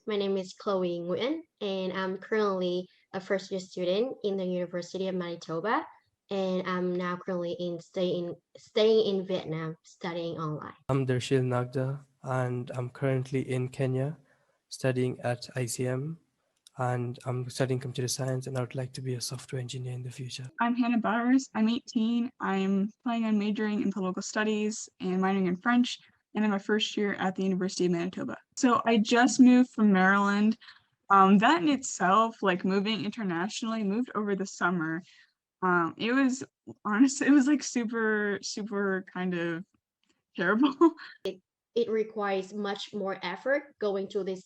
My name is Chloe Nguyen, and I'm currently a first year student in the University of Manitoba, and I'm now currently staying in Vietnam, studying online. I'm Darshil Nagda, and I'm currently in Kenya studying at ICM, and I'm studying computer science, and I would like to be a software engineer in the future. I'm Hannah Bowers. I'm 18. I'm planning on majoring in political studies and minoring in French, and I'm a first year at the University of Manitoba. So I just moved from Maryland. That in itself, like moving internationally, moved over the summer. It was honestly, it was like super, super kind of terrible. It requires much more effort going to this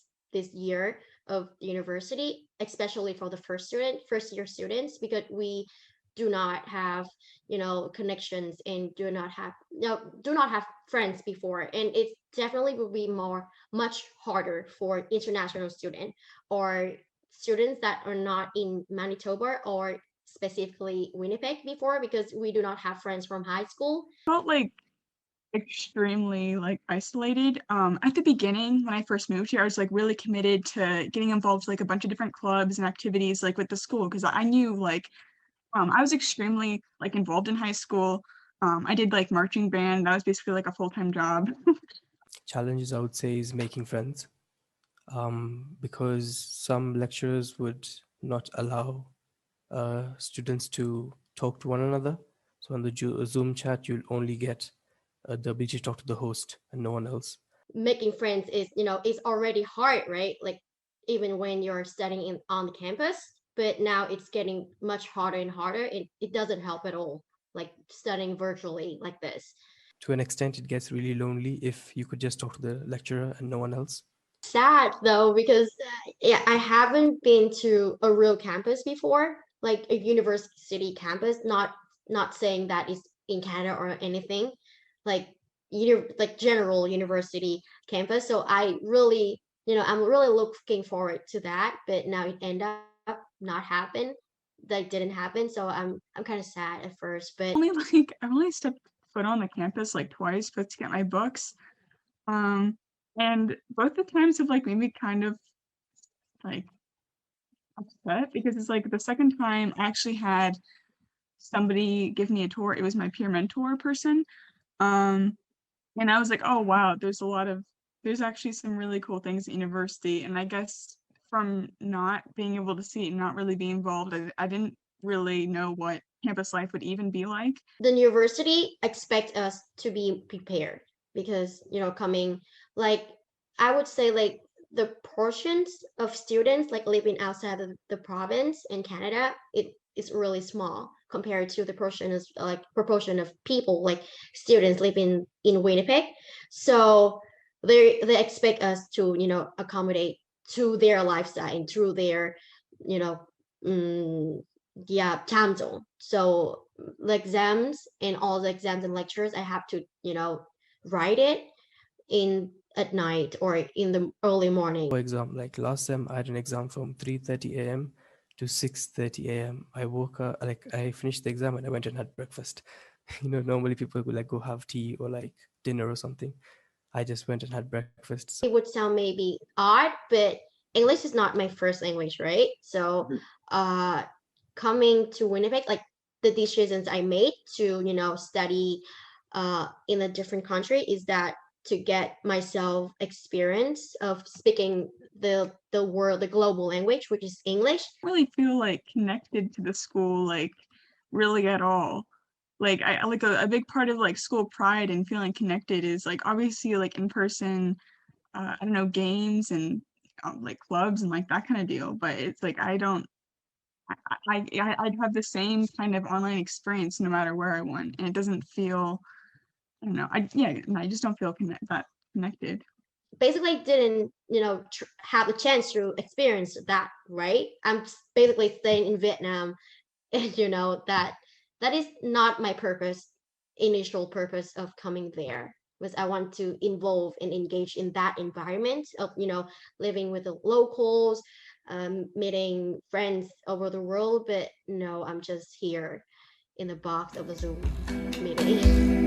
year of the university, especially for the first year students, because we do not have connections and do not have friends before, and it definitely will be much harder for international student or students that are not in Manitoba or specifically Winnipeg before, because we do not have friends from high school. Felt like extremely like isolated. At the beginning when I first moved here, I was like really committed to getting involved with like a bunch of different clubs and activities like with the school, because I knew like I was extremely like involved in high school. I did like marching band. That was basically like a full-time job. Challenges I would say is making friends, because some lecturers would not allow students to talk to one another. So on the Zoom chat, you'll only get the ability to talk to the host and no one else. Making friends is already hard, right? Like even when you're studying on the campus, but now it's getting much harder and harder. It doesn't help at all, like studying virtually like this. To an extent, it gets really lonely if you could just talk to the lecturer and no one else. Sad though, because yeah, I haven't been to a real campus before, like a university campus. Not saying that is in Canada or anything, like like general university campus. So I'm really looking forward to that. But now it ended up not happen. That didn't happen. So I'm kind of sad at first, but I've only stepped foot on the campus like twice, but to get my books. Um, and both the times have like made me kind of like upset, because it's like the second time I actually had somebody give me a tour. It was my peer mentor person. Um, and I was like, oh wow, there's actually some really cool things at university. And I guess from not being able to see it and not really be involved, I didn't really know what campus life would even be like. the university expect us to be prepared because coming, like, I would say, like, the portions of students like living outside of the province in Canada, it is really small compared to the proportion of people, like students living in Winnipeg. So they expect us to accommodate to their lifestyle and through their you know mm, yeah, time zone. So the exams and all the exams and lectures, I have to write it in at night or in the early morning. For example, like last time, I had an exam from 3:30 a.m. to 6:30 a.m. I woke up, like I finished the exam and I went and had breakfast. Normally people would like go have tea or like dinner or something. I just went and had breakfast. It would sound maybe odd, but English is not my first language, right? So uh coming to Winnipeg, like the decisions I made to study in a different country is that to get myself experience of speaking the global language, which is English. Really feel like connected to the school, like really at all. Like I like a big part of like school pride and feeling connected is like obviously like in person, I don't know, games and like clubs and like that kind of deal. But it's like I don't I'd have the same kind of online experience no matter where I went, and it doesn't feel, I don't know, I just don't feel that connected. Basically didn't have a chance to experience that, right? I'm basically staying in Vietnam, and that is not my initial purpose of coming there, was I want to involve and engage in that environment of living with the locals, meeting friends over the world. But no, I'm just here in the box of a Zoom meeting.